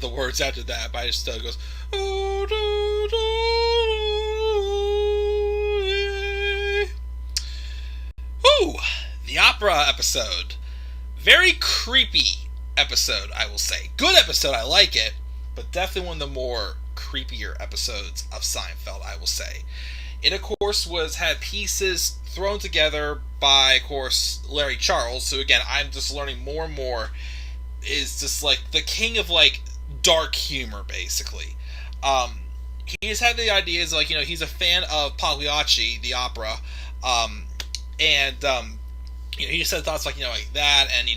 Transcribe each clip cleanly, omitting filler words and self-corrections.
the words after that, but I just still goes. Ooh, the opera episode. Very creepy episode, I will say. Good episode, I like it, but definitely one of the more creepier episodes of Seinfeld, I will say. It, of course, had pieces thrown together by, of course, Larry Charles, who, again, I'm just learning more and more, is just, like, the king of, like, dark humor, basically. He has had the ideas, like, he's a fan of Pagliacci, the opera, he just had thoughts, like, like that, and,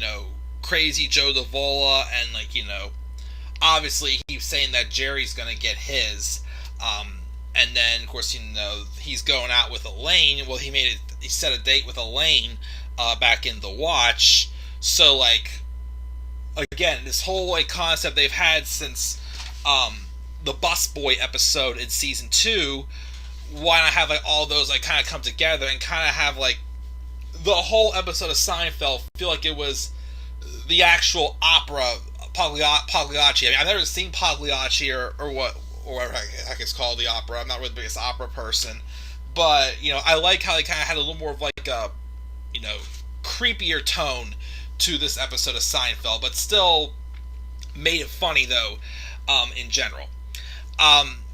crazy Joe Davola, and, like, obviously he's saying that Jerry's gonna get his, and then, of course, he's going out with Elaine. Well, he set a date with Elaine, back in The Watch, so, like, again, this whole, like, concept they've had since, the Busboy episode in season 2, why not have, like, all those, like, kind of come together and kind of have, like, the whole episode of Seinfeld feel like it was the actual opera Pagliacci. I mean, I've never seen Pagliacci or whatever I guess called the opera. I'm not really the biggest opera person, but I like how they kind of had a little more of like a creepier tone to this episode of Seinfeld, but still made it funny though, in general.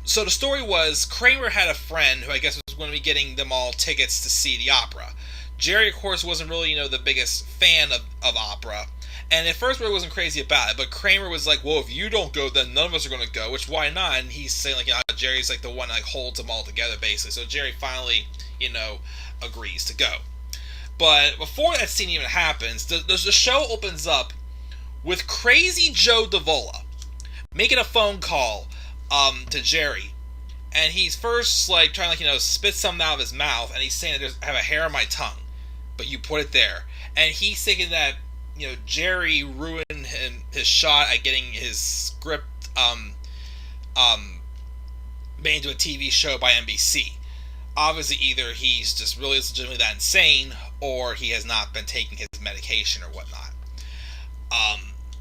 So the story was Kramer had a friend who I guess was going to be getting them all tickets to see the opera. Jerry, of course, wasn't really, the biggest fan of opera. And at first, Ray wasn't crazy about it. But Kramer was like, well, if you don't go, then none of us are going to go. Which, why not? And he's saying, like, Jerry's, like, the one that, like, holds them all together, basically. So Jerry finally, agrees to go. But before that scene even happens, the show opens up with crazy Joe Davola making a phone call to Jerry. And he's first, like, trying to, like, spit something out of his mouth. And he's saying, I have a hair on my tongue. But you put it there. And he's thinking that, Jerry ruined his shot at getting his script made into a TV show by NBC. Obviously, either he's just really legitimately that insane, or he has not been taking his medication or whatnot.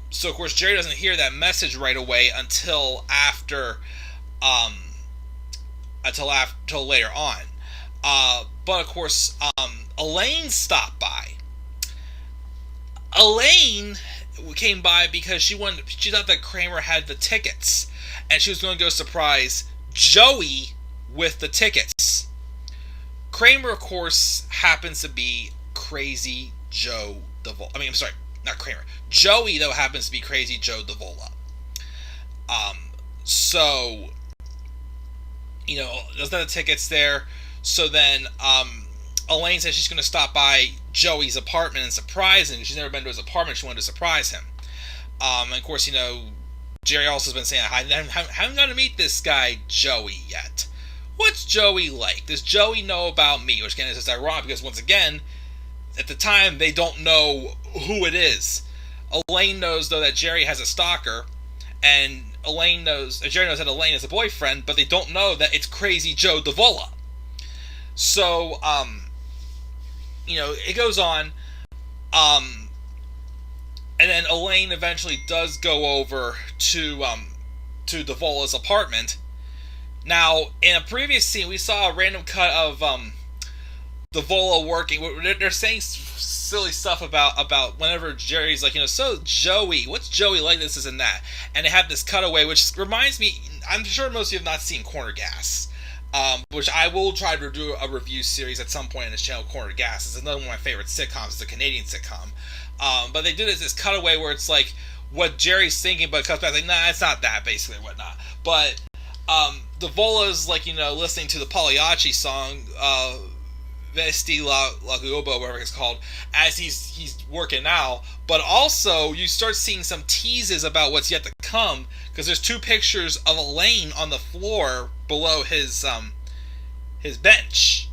So, of course, Jerry doesn't hear that message right away until after... until later on. But of course, Elaine stopped by. Elaine came by because she thought that Kramer had the tickets, and she was going to go surprise Joey with the tickets. Kramer, of course, happens to be crazy Joe Davola. I mean, I'm sorry, not Kramer. Joey, though, happens to be crazy Joe Davola. So, there's not the tickets there. So then, Elaine says she's going to stop by Joey's apartment and surprise him. She's never been to his apartment. She wanted to surprise him. And of course, Jerry also has been saying, I haven't got to meet this guy, Joey, yet. What's Joey like? Does Joey know about me? Which, again, is just ironic because, once again, at the time, they don't know who it is. Elaine knows, though, that Jerry has a stalker, and Jerry knows that Elaine is a boyfriend, but they don't know that it's crazy Joe Davola. So, it goes on, and then Elaine eventually does go over to Davola's apartment. Now, in a previous scene, we saw a random cut of Davola working. They're saying silly stuff about whenever Jerry's like, so Joey, what's Joey like, this and that, and they have this cutaway, which reminds me, I'm sure most of you have not seen Corner Gas. Which I will try to do a review series at some point in this channel. Corner Gas is another one of my favorite sitcoms. It's a Canadian sitcom. But they do this cutaway where it's like what Jerry's thinking, but it comes back like, nah, it's not that, basically, and whatnot. But Davola's like, listening to the Pagliacci song, Vesti la Guobo, whatever it's called, as he's working out. But also, you start seeing some teases about what's yet to come, because there's two pictures of Elaine on the floor below his bench.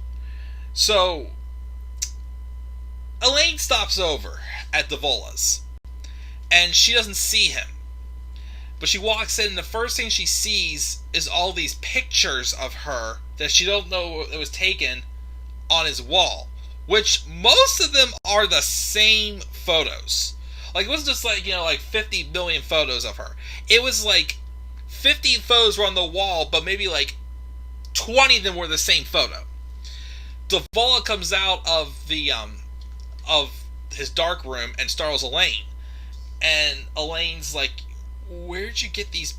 So, Elaine stops over at Davola's, and she doesn't see him. But she walks in, and the first thing she sees is all these pictures of her that she don't know it was taken on his wall, which most of them are the same photos. Like, it wasn't just like, 50 million photos of her. It was like 50 photos were on the wall, but maybe like 20 of them were the same photo. Davola comes out of the of his dark room and startles Elaine, and Elaine's like, "Where'd you get these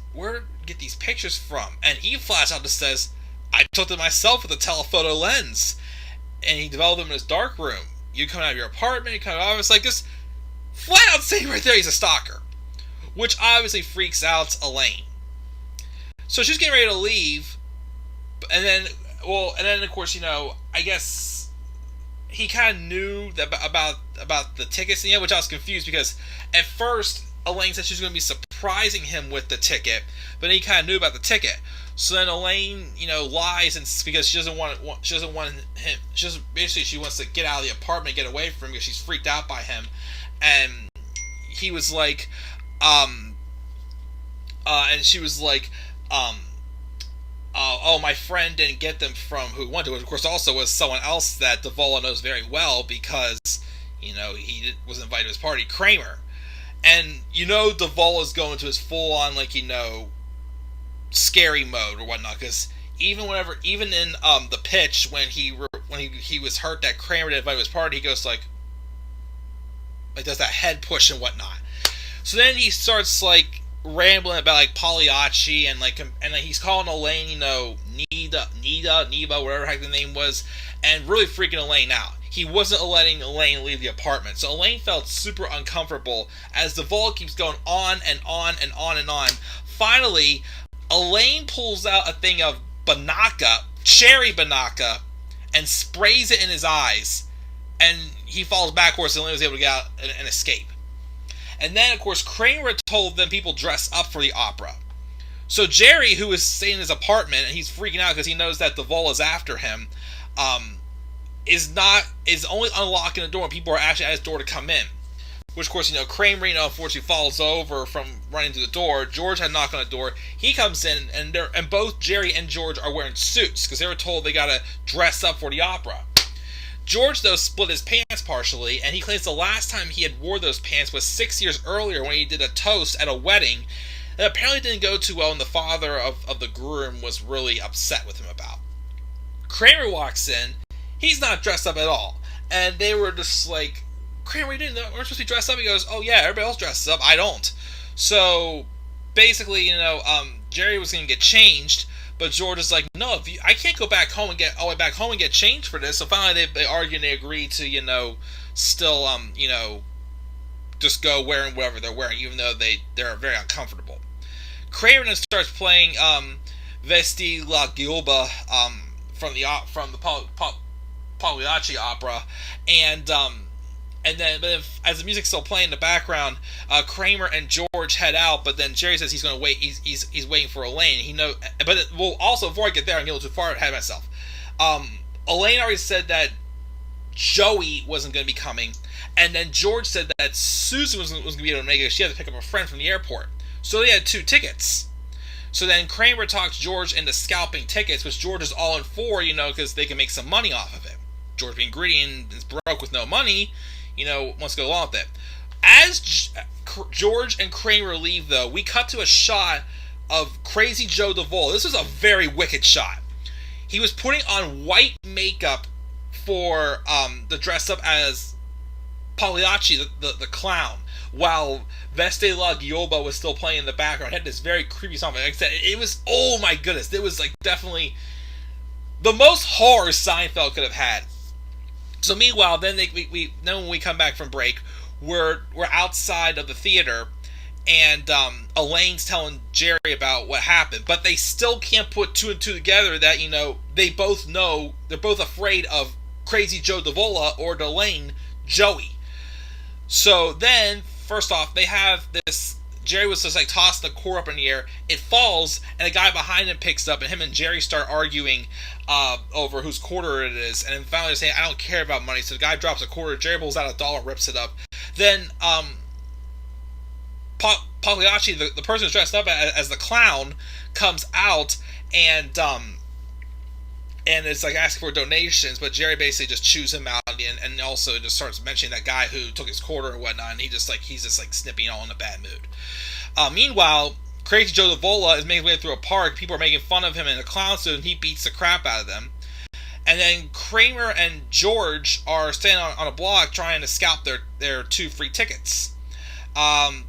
pictures from?" And he flat out just says, "I took them myself with a telephoto lens, and he developed them in his dark room. You come out of your apartment, you come out of office, like just flat out saying right there he's a stalker," which obviously freaks out Elaine. So she's getting ready to leave, and then of course, I guess he kind of knew that about the tickets, which I was confused because at first Elaine said she was going to be surprising him with the ticket, but then he kind of knew about the ticket. So then Elaine, lies, and because she doesn't want him. She wants to get out of the apartment, get away from him because she's freaked out by him. And he was like, and she was like, oh, my friend didn't get them from who he wanted, which of course also was someone else that Davola knows very well because, he was invited to his party, Kramer. And, Davola's going to his full-on, scary mode or whatnot, because even in the pitch, when he was hurt that Kramer didn't invite to his party, he goes like does that head push and whatnot. So then he starts, rambling about Pagliacci and he's calling Elaine, Neva, whatever the heck the name was, and really freaking Elaine out. He wasn't letting Elaine leave the apartment, so Elaine felt super uncomfortable as Davola keeps going on and on and on and on. Finally, Elaine pulls out a thing of Binaca, cherry Binaca, and sprays it in his eyes, and he falls backwards and Elaine was able to get out and escape. And then, of course, Kramer told them people dress up for the opera. So Jerry, who is staying in his apartment, and he's freaking out because he knows that Davola's after him, is only unlocking the door when people are actually at his door to come in. Which, of course, Kramer, unfortunately falls over from running to the door. George had a knock on the door. He comes in, and both Jerry and George are wearing suits because they were told they got to dress up for the opera. George, though, split his pants partially, and he claims the last time he had wore those pants was 6 years earlier when he did a toast at a wedding that apparently didn't go too well, and the father of the groom was really upset with him about. Kramer walks in. He's not dressed up at all. And they were just like, "Kramer, we're supposed to be dressed up." He goes, "Oh yeah, everybody else dresses up. I don't." So basically, Jerry was going to get changed, but George is like, "No, I can't go back home and get all the way back home and get changed for this." So finally, they argue and they agree to, still, just go wearing whatever they're wearing, even though they're very uncomfortable. Kramer then starts playing Vesti la Giuba from the Pagliacci opera, and then as the music's still playing in the background, Kramer and George head out, but then Jerry says he's going to wait. He's waiting for Elaine. Also before I get there, I'm getting a little too far ahead of myself. Elaine already said that Joey wasn't going to be coming, and then George said that Susan wasn't going to be able to make it. She had to pick up a friend from the airport, so they had 2 tickets. So then Kramer talks George into scalping tickets, which George is all in for, because they can make some money off of it. George being greedy and is broke with no money, wants to go along with it. As George and Kramer leave, though, we cut to a shot of Crazy Joe Davola. This was a very wicked shot. He was putting on white makeup for the dress up as Pagliacci, the clown, while Veste la Giuba was still playing in the background. It had this very creepy song. Like I said, it was, oh my goodness, it was definitely the most horror Seinfeld could have had. So meanwhile, then when we come back from break, we're outside of the theater, and Elaine's telling Jerry about what happened, but they still can't put 2 and 2 together that they both know they're both afraid of Crazy Joe Davola or Elaine Joey. So then, first off, they have this. Jerry was just tossing the core up in the air. It falls, and a guy behind him picks it up, and him and Jerry start arguing over whose quarter it is. And then finally they're saying, "I don't care about money." So the guy drops a quarter. Jerry pulls out $1 and rips it up. Then Pagliacci, the person who's dressed up as the clown, comes out and it's asking for donations, but Jerry basically just chews him out, and and also just starts mentioning that guy who took his quarter and whatnot, and he's just snipping, all in a bad mood. Meanwhile, Crazy Joe Davola is making his way through a park. People are making fun of him in a clown suit, and he beats the crap out of them. And then Kramer and George are standing on a block trying to scalp their 2 free tickets.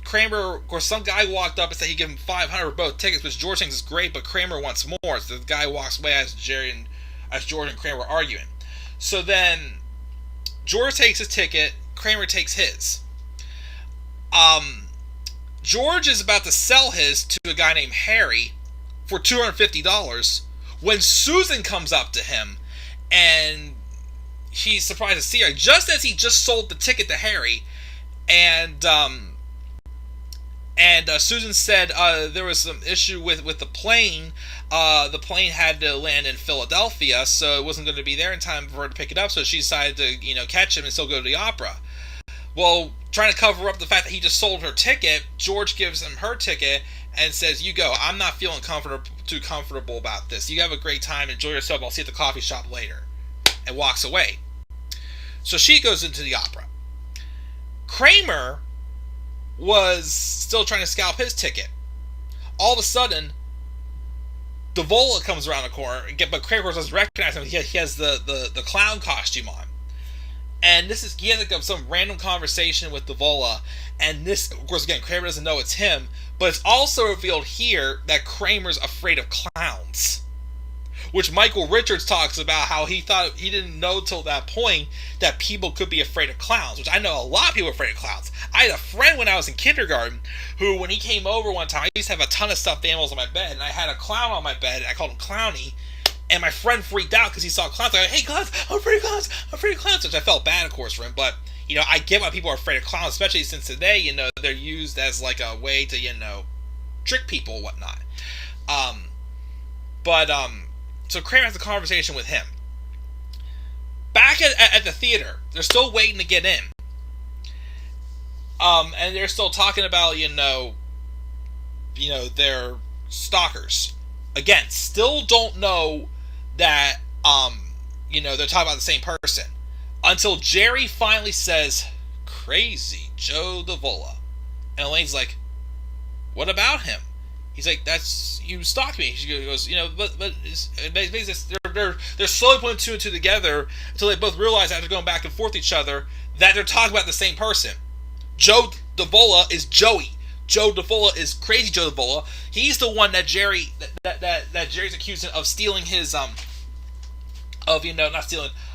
Kramer, of course, some guy walked up and said he'd give him $500 for both tickets, which George thinks is great, but Kramer wants more. So the guy walks away as George and Kramer are arguing. So then George takes his ticket, Kramer takes his. George is about to sell his to a guy named Harry for $250 when Susan comes up to him, and he's surprised to see her just as he just sold the ticket to Harry. And Susan said there was some issue with the plane. The plane had to land in Philadelphia, so it wasn't going to be there in time for her to pick it up. So she decided to catch him and still go to the opera. Well, trying to cover up the fact that he just sold her ticket, George gives him her ticket and says, "You go. I'm not feeling too comfortable about this. You have a great time. Enjoy yourself. I'll see you at the coffee shop later." And walks away. So she goes into the opera. Kramer was still trying to scalp his ticket. All of a sudden, Davola comes around the corner, but Kramer doesn't recognize him. He has the clown costume on. And he has some random conversation with Davola. And this, of course, again, Kramer doesn't know it's him. But it's also revealed here that Kramer's afraid of clowns. Which Michael Richards talks about how he didn't know till that point that people could be afraid of clowns, which I know a lot of people are afraid of clowns. I had a friend when I was in kindergarten who, when he came over one time, I used to have a ton of stuffed animals on my bed, and I had a clown on my bed, and I called him Clowny, and my friend freaked out because he saw clowns. I go, "Hey, clowns, I'm afraid of clowns, I'm afraid of clowns," which I felt bad, of course, for him, but, I get why people are afraid of clowns, especially since today, they're used as, like, a way to, trick people and whatnot. So Kramer has a conversation with him. Back at the theater, they're still waiting to get in. And they're still talking about, their stalkers. Again, still don't know that, they're talking about the same person. Until Jerry finally says, "Crazy Joe Davola." And Elaine's like, "What about him?" He's like, "You stalked me." She goes, but they're slowly putting 2 and 2 together until they both realize, after going back and forth each other, that they're talking about the same person. Joe Davola is Joey. Joe Davola is Crazy Joe Davola. He's the one that Jerry's accusing of stealing his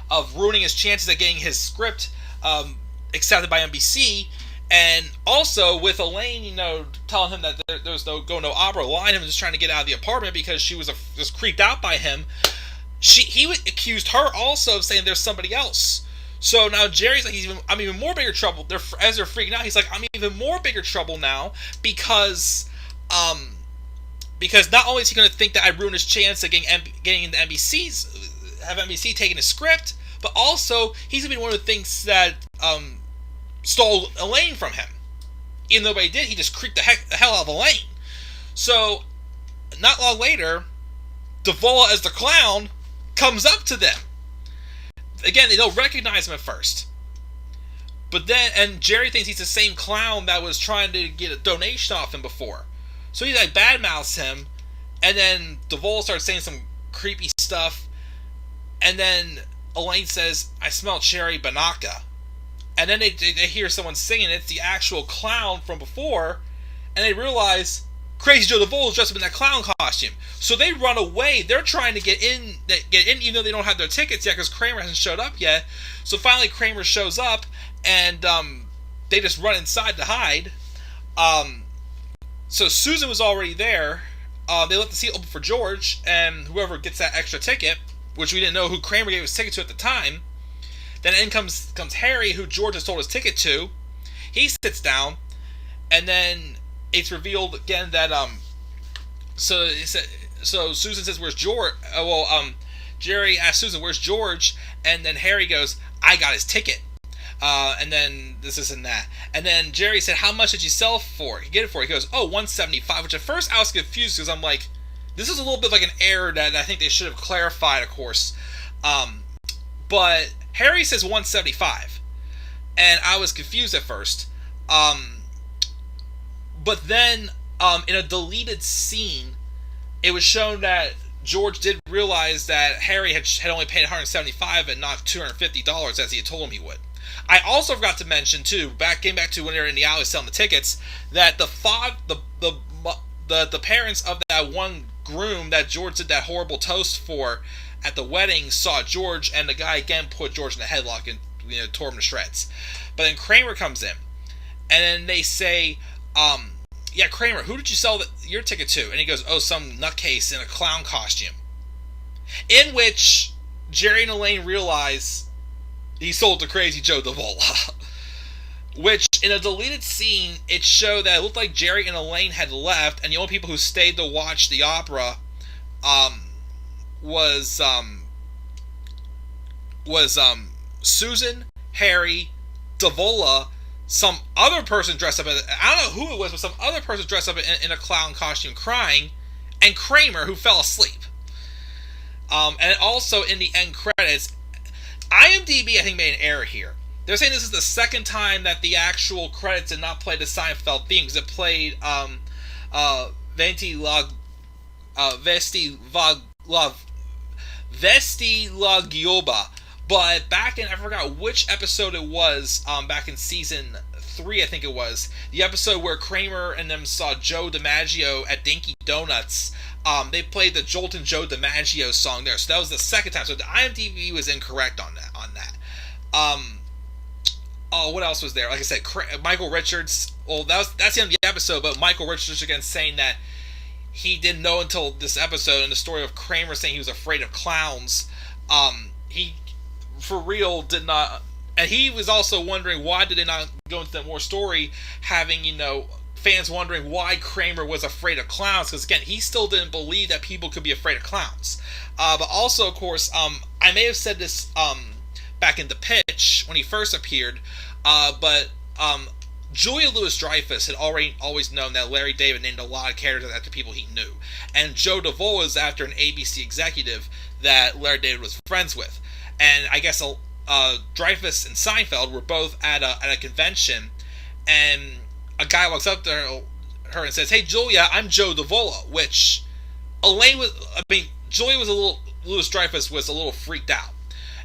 of ruining his chances of getting his script accepted by NBC. And also with Elaine, telling him that there was no opera, lying to him, just trying to get out of the apartment because she was just creeped out by him. He accused her also of saying there's somebody else. So now Jerry's like, I'm even more bigger trouble. As they're freaking out, he's like, I'm even more bigger trouble now because not only is he going to think that I ruined his chance of getting into have NBC taking his script, but also he's going to be one of the things that stole Elaine from him. Even though what he did, he just creeped the hell out of Elaine. So, not long later, Davola as the clown comes up to them. Again, they don't recognize him at first. But then, and Jerry thinks he's the same clown that was trying to get a donation off him before. So he badmouths him, and then Davola starts saying some creepy stuff, and then Elaine says, "I smell cherry banaka." And then they hear someone singing. It's the actual clown from before. And they realize Crazy Joe Davola is dressed up in that clown costume. So they run away. They're trying to get in even though they don't have their tickets yet because Kramer hasn't showed up yet. So finally Kramer shows up. And they just run inside to hide. So Susan was already there. They left the seat open for George. And whoever gets that extra ticket, which we didn't know who Kramer gave his ticket to at the time. Then in comes Harry, who George has sold his ticket to. He sits down, and then it's revealed again that So Susan says, "Where's George?" Jerry asks Susan, "Where's George?" And then Harry goes, "I got his ticket." And then this and that. And then Jerry said, "How much did you sell for? Get it for?" He goes, $175. Which at first I was confused because I'm like, this is a little bit like an error that I think they should have clarified, of course. But Harry says 175, and I was confused at first. But then in a deleted scene, it was shown that George did realize that Harry had only paid $175 and not $250 as he had told him he would. I also forgot to mention too, getting back to when they were in the alley selling the tickets, that the parents of that one groom that George did that horrible toast for at the wedding saw George, and the guy again put George in a headlock and tore him to shreds. But then Kramer comes in, and then they say, yeah, Kramer, who did you sell your ticket to? And he goes, oh, some nutcase in a clown costume. In which Jerry and Elaine realize he sold to Crazy Joe Davola. Which, in a deleted scene, it showed that it looked like Jerry and Elaine had left, and the only people who stayed to watch the opera was Susan, Harry, Davola, some other person dressed up, I don't know who it was, but some other person dressed up in a clown costume crying, and Kramer, who fell asleep. And also in the end credits, IMDb, I think, made an error here. They're saying this is the second time that the actual credits did not play the Seinfeld theme, because it played Vesti La Gioba. But back in, I forgot which episode it was, back in season 3, I think it was, the episode where Kramer and them saw Joe DiMaggio at Dinky Donuts, they played the Joltin' Joe DiMaggio song there. So that was the second time. So the IMDb was incorrect on that. Oh, what else was there? Like I said, Michael Richards. Well, that's the end of the episode, but Michael Richards again saying that he didn't know until this episode, and the story of Kramer saying he was afraid of clowns. He, for real, did not. And he was also wondering why did they not go into that more story, having, fans wondering why Kramer was afraid of clowns, because again, he still didn't believe that people could be afraid of clowns. But also, of course, I may have said this back in the pitch when he first appeared, but Julia Louis-Dreyfus had always known that Larry David named a lot of characters after people he knew, and Joe Davola is after an ABC executive that Larry David was friends with. And I guess Dreyfus and Seinfeld were both at a convention, and a guy walks up to her and says, "Hey Julia, I'm Joe Davola," which Julia was Louis-Dreyfus was a little freaked out.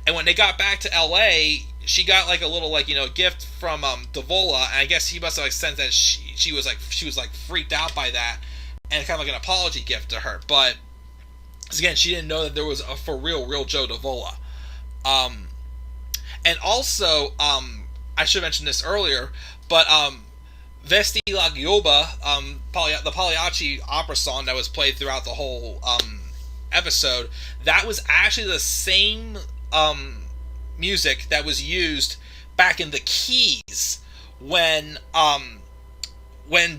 And when they got back to LA, she got like a little gift from Davola, and I guess he must have sensed that she was freaked out by that, and kind of like an apology gift to her. But again, she didn't know that there was a for real Joe Davola. And also, I should have mentioned this earlier, but Vesti La Gioba, the Pagliacci opera song that was played throughout the whole episode, that was actually the same music that was used back in the Keys when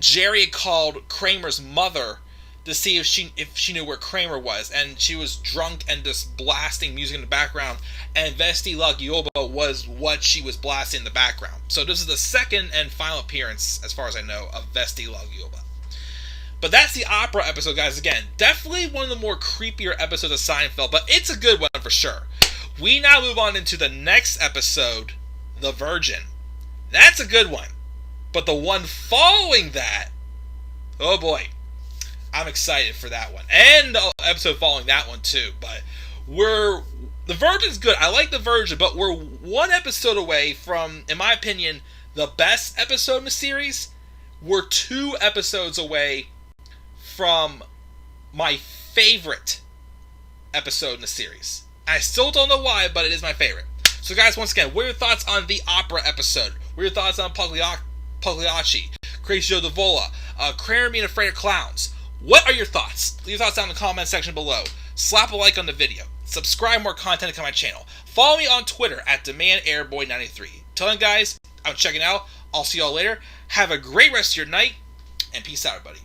Jerry called Kramer's mother to see if she knew where Kramer was, and she was drunk and just blasting music in the background, and Vesti La Gioba was what she was blasting in the background. So this is the second and final appearance, as far as I know, of Vesti La Gioba. But that's the opera episode, guys. Again, definitely one of the more creepier episodes of Seinfeld, but it's a good one for sure. We now move on into the next episode, The Virgin. That's a good one. But the one following that, oh boy, I'm excited for that one. And the episode following that one too. But The Virgin's good. I like The Virgin, but we're one episode away from, in my opinion, the best episode in the series. We're 2 episodes away from my favorite episode in the series. I still don't know why, but it is my favorite. So guys, once again, what are your thoughts on the opera episode? What are your thoughts on Pagliacci, Crazy Joe Davola, Kramer being afraid of clowns? What are your thoughts? Leave your thoughts down in the comment section below. Slap a like on the video. Subscribe more content to my channel. Follow me on Twitter at DemandAirboy93. Till then, guys, I'm checking out. I'll see y'all later. Have a great rest of your night, and peace out, everybody.